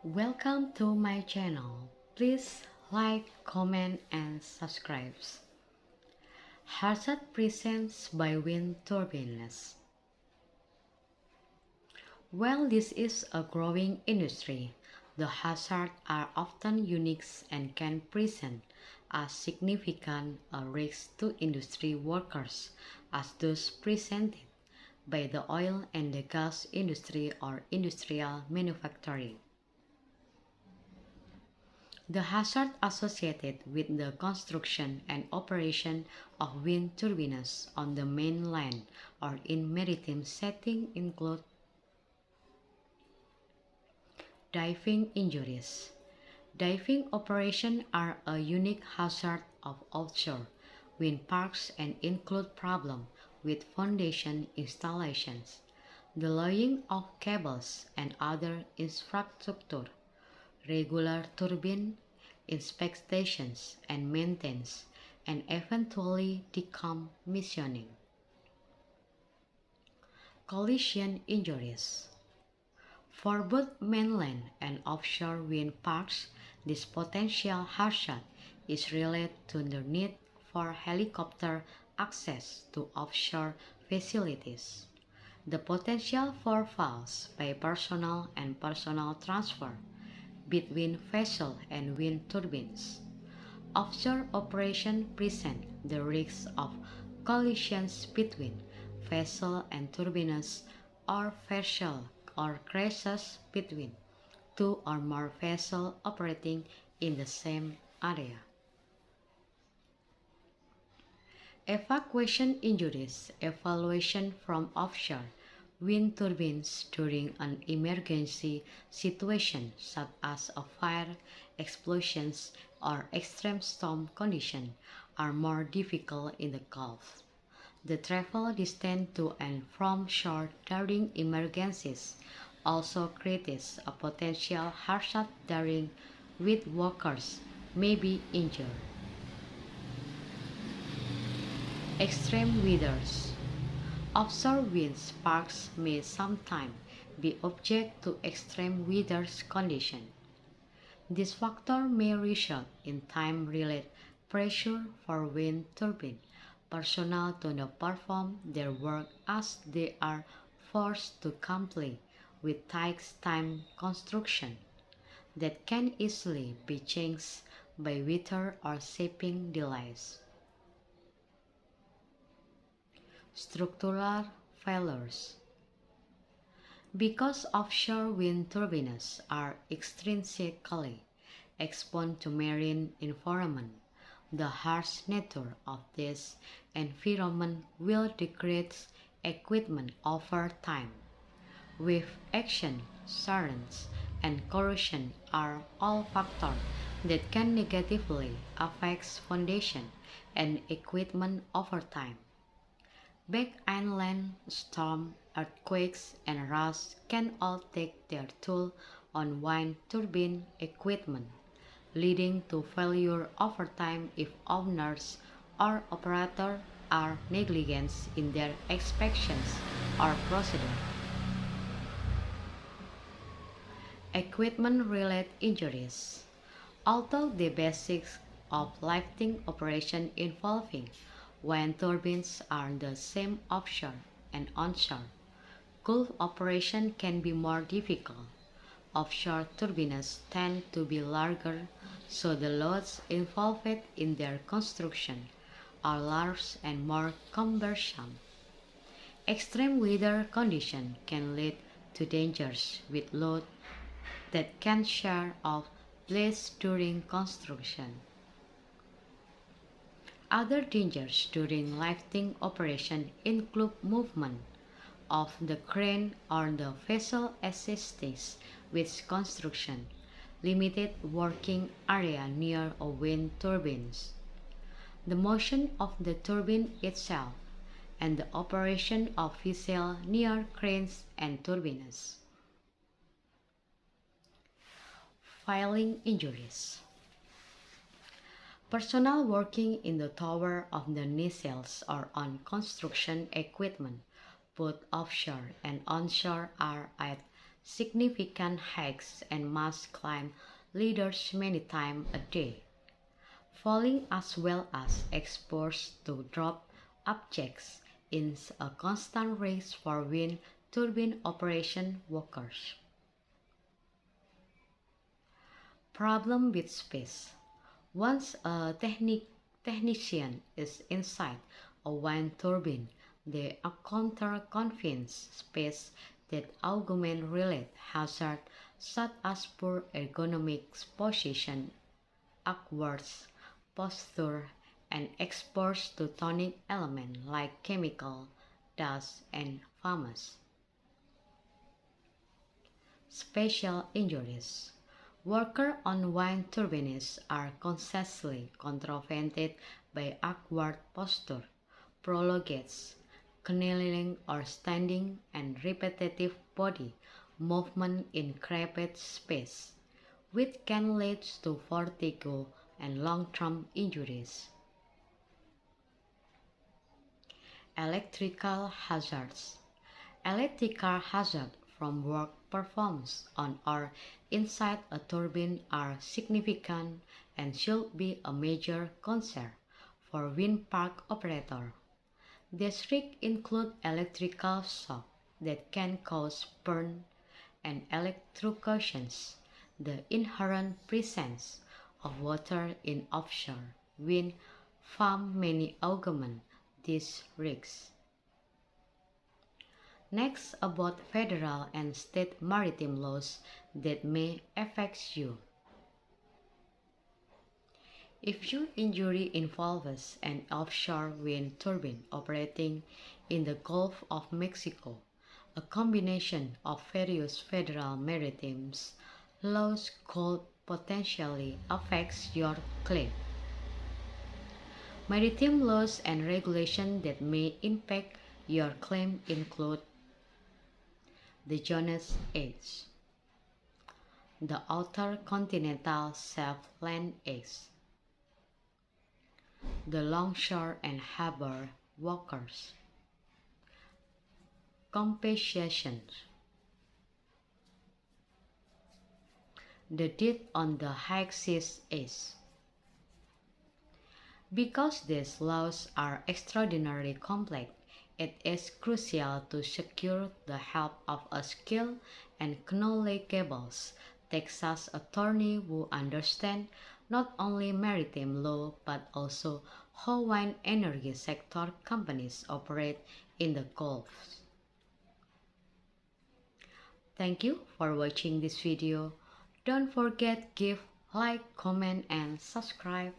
Welcome to my channel. Please like, comment, and subscribe. Hazard presents by wind turbines. While this is a growing industry, the hazards are often unique and can present as significant a risk to industry workers as those presented by the oil and the gas industry or industrial manufacturing. The hazard associated with the construction and operation of wind turbines on the mainland or in maritime setting include diving injuries. Diving operations are a unique hazard of offshore wind parks and include problems with foundation installations, the laying of cables and other infrastructure, regular turbine inspections and maintenance, and eventually decommissioning. Collision injuries. For both mainland and offshore wind parks, this potential hazard is related to the need for helicopter access to offshore facilities, the potential for falls by personnel and personnel transfer between vessel and wind turbines. Offshore operations present the risk of collisions between vessel and turbines or vessel or crashes between two or more vessels operating in the same area. Evacuation injuries. Evaluation from offshore wind turbines during an emergency situation such as a fire, explosions, or extreme storm conditions are more difficult in the Gulf. The travel distance to and from shore during emergencies also creates a potential hazard during which workers may be injured. Extreme weathers. Offshore wind parks may sometimes be subject to extreme weather conditions. This factor may result in time-related pressure for wind turbine personnel to not perform their work as they are forced to comply with tight time construction that can easily be changed by weather or shipping delays. Structural failures. Because offshore wind turbines are extrinsically exposed to marine environment, the harsh nature of this environment will degrade equipment over time. Wave action, currents, and corrosion are all factors that can negatively affect foundation and equipment over time. Back inland storm, earthquakes, and rust can all take their toll on wind turbine equipment, leading to failure over time if owners or operators are negligent in their inspections or procedure. Equipment-related injuries. Although the basics of lifting operation involving wind turbines are the same offshore and onshore, Gulf operation can be more difficult. Offshore turbines tend to be larger, so the loads involved in their construction are large and more cumbersome. Extreme weather conditions can lead to dangers with load that can share of place during construction. Other dangers during lifting operation include movement of the crane or the vessel assisting with construction, limited working area near a wind turbines, the motion of the turbine itself, and the operation of vessels near cranes and turbines. Filing injuries. Personnel working in the tower of the nacelles or on construction equipment, both offshore and onshore, are at significant hikes and must climb ladders many times a day, falling as well as exposed to drop objects in a constant race for wind turbine operation workers. Problem with space. Once a technician is inside a wind turbine, they encounter confined space that augment related hazards such as poor ergonomic position, awkward posture, and exposed to tonic elements like chemical, dust, and fumes. Special injuries. Workers on wind turbines are constantly confronted by awkward posture, prolonged kneeling or standing, and repetitive body movement in cramped space, which can lead to vertigo and long-term injuries. Electrical hazards. Electrical hazards from work performed on or inside a turbine are significant and should be a major concern for wind park operators. These risks include electrical shock that can cause burn and electrocutions, the inherent presence of water in offshore wind farm may augment these risks. Next, about federal and state maritime laws that may affect you. If your injury involves an offshore wind turbine operating in the Gulf of Mexico, a combination of various federal maritime laws could potentially affect your claim. Maritime laws and regulations that may impact your claim include the Jones Act, the Outer Continental Shelf Land Act, the Longshore and Harbor Workers Compensation, the Deed on the High Seas Act. Because these laws are extraordinarily complex, it is crucial to secure the help of a skilled and knowledgeable Texas attorney who understands not only maritime law but also how wind energy sector companies operate in the Gulf. Thank you for watching this video. Don't forget give, like, comment, and subscribe.